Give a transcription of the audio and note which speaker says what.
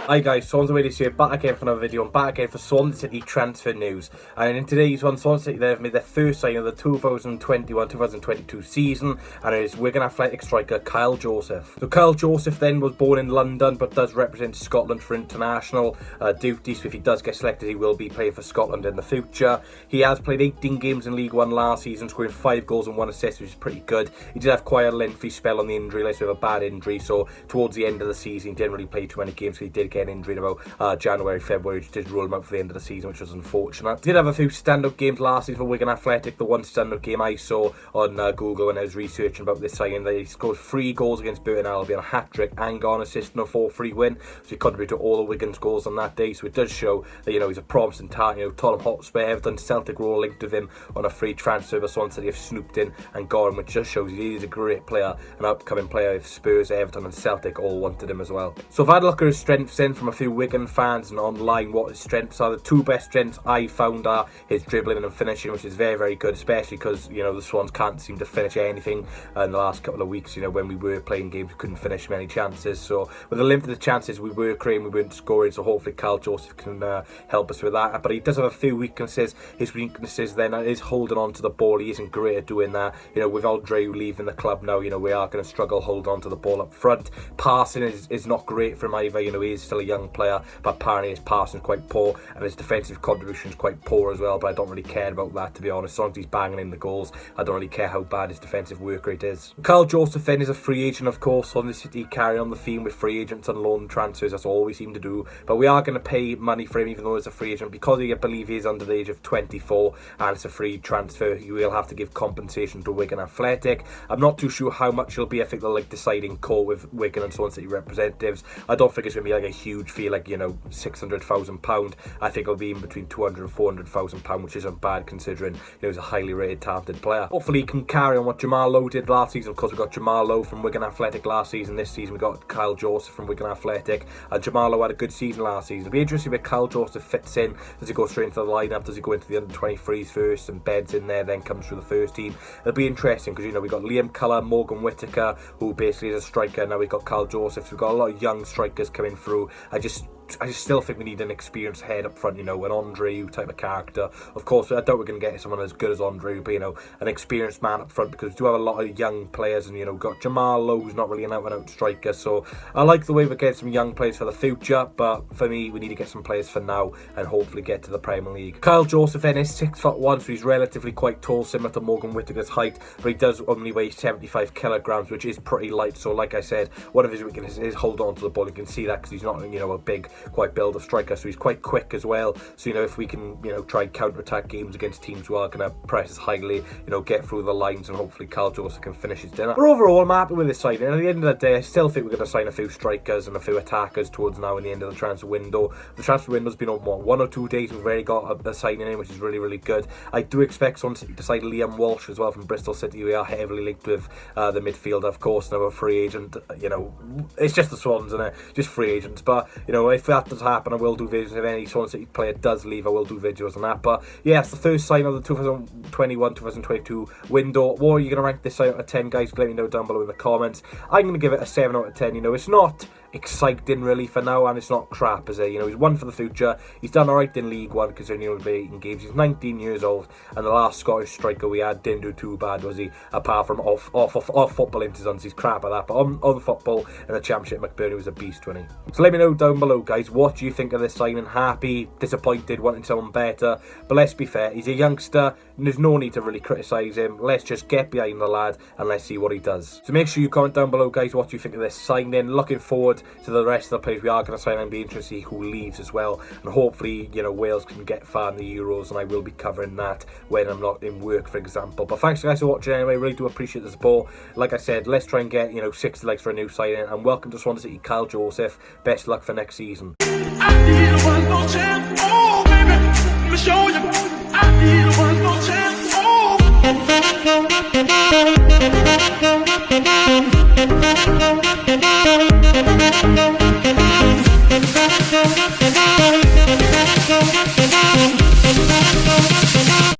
Speaker 1: Hi guys, Swans away this year, back again for another video and back again for Swansea City transfer news. And in today's one, Swansea City they've made their first signing of the 2021-2022 season, and it is Wigan Athletic striker Kyle Joseph. So Kyle Joseph then was born in London but does represent Scotland for international duties, so if he does get selected he will be playing for Scotland in the future. He has played 18 games in League One last season, scoring 5 goals and 1 assist, which is pretty good. He did have quite a lengthy spell on the injury list with a bad injury, so towards the end of the season he didn't really play too many games, so he did get an injury in about January, February, which did rule him out for the end of the season, which was unfortunate. He did have a few stand-up games last season for Wigan Athletic. The one stand-up game I saw on Google when I was researching about this signing, that he scored 3 goals against Burton Albion, a hat-trick, and got an assist in a 4-3 win, so he contributed to all the Wigan's goals on that day, so it does show that, you know, he's a promising talent. Tottenham Hotspur, Everton, Celtic were all linked with him on a free transfer, but Swansea City have snooped in and got him, which just shows he is a great player, an upcoming player. If Spurs, Everton and Celtic all wanted him as well. So if I had a look at his strengths in from a few Wigan fans and online, what his strengths are, the 2 best strengths I found are his dribbling and finishing, which is very, very good, especially because, you know, the Swans can't seem to finish anything in the last couple of weeks. You know, when we were playing games, we couldn't finish many chances, so with the limited chances we were creating, we weren't scoring, so hopefully Kyle Joseph can help us with that. But he does have a few weaknesses. His weaknesses then is holding on to the ball. He isn't great at doing that. You know, with Andreu leaving the club now, you know, we are going to struggle holding on to the ball up front. Passing is not great for him either. You know, he is still a young player, but apparently his passing is quite poor and his defensive contribution is quite poor as well, but I don't really care about that, to be honest. As long as he's banging in the goals, I don't really care how bad his defensive work rate is. Kyle Joseph then is a free agent, of course. On the City carry on the theme with free agents and loan transfers. That's all we seem to do, but we are going to pay money for him even though he's a free agent, because I believe he is under the age of 24 and it's a free transfer. He will have to give compensation to Wigan Athletic. I'm not too sure how much it'll be. I think they'll like deciding call with Wigan and Swansea City representatives. I don't think it's going to be like a huge fee, like, you know, £600,000. I think it'll be in between £200,000 and £400,000, which isn't bad considering, you know, he's a highly rated, talented player. Hopefully he can carry on what Jamal Lowe did last season. Of course, we got Jamal Lowe from Wigan Athletic last season. This season we got Kyle Joseph from Wigan Athletic, and Jamal Lowe had a good season last season. It'll be interesting where Kyle Joseph fits in. Does he go straight into the lineup? Does he go into the under-23s first and beds in there, then comes through the first team? It'll be interesting because, you know, we got Liam Culler, Morgan Whittaker, who basically is a striker. Now we've got Kyle Joseph, so we've got a lot of young strikers coming through. I just still think we need an experienced head up front, you know, an Andreu type of character. Of course, I doubt we're going to get someone as good as Andreu, but, you know, an experienced man up front, because we do have a lot of young players, and, you know, we've got Jamal Lowe, who's not really an out-and-out striker, so I like the way we're getting some young players for the future, but for me, we need to get some players for now and hopefully get to the Premier League. Kyle Joseph then is 6'1", so he's relatively quite tall, similar to Morgan Whittaker's height, but he does only weigh 75 kilograms, which is pretty light, so like I said, one of his weaknesses is hold on to the ball. You can see that because he's not, you know, a big, quite build-up striker, so he's quite quick as well. So, you know, if we can, you know, try and counter-attack games against teams who are going to press us highly, you know, get through the lines, and hopefully Kyle Joseph can finish his dinner. But overall, I'm happy with this signing. And at the end of the day, I still think we're going to sign a few strikers and a few attackers towards now and the end of the transfer window. The transfer window's been on, what, 1 or 2 days. We've already got a signing in, which is really, really good. I do expect Swansea City to sign Liam Walsh as well from Bristol City. We are heavily linked with the midfielder, of course, now a free agent. You know, it's just the Swans, isn't it? Just free agents. But, you know, if that does happen, I will do videos. If any Swansea City player does leave, I will do videos on that. But yeah, it's the first sign of the 2021-2022 window. What are you going to rank this out of 10, guys? Let me know down below in the comments. I'm going to give it a 7 out of 10. You know, it's not exciting really for now, and it's not crap, is it? You know, he's one for the future. He's done alright in League One considering he only played 18 games. He's 19 years old, and the last Scottish striker we had didn't do too bad, was he? Apart from off football incidents, he's crap at that. But on football in the Championship, McBurney was a beast, wasn't he? So let me know down below, guys, what do you think of this signing? Happy, disappointed, wanting someone better? But let's be fair, he's a youngster, and there's no need to really criticise him. Let's just get behind the lad and let's see what he does. So make sure you comment down below, guys, what do you think of this signing. Looking forward to the rest of the players we are going to sign, and be interested to see who leaves as well. And hopefully, you know, Wales can get far in the Euros, and I will be covering that when I'm not in work, for example. But thanks, guys, for watching anyway. Really do appreciate the support. Like I said, let's try and get, you know, 60 likes for a new signing. And welcome to Swansea City, Kyle Joseph. Best luck for next season.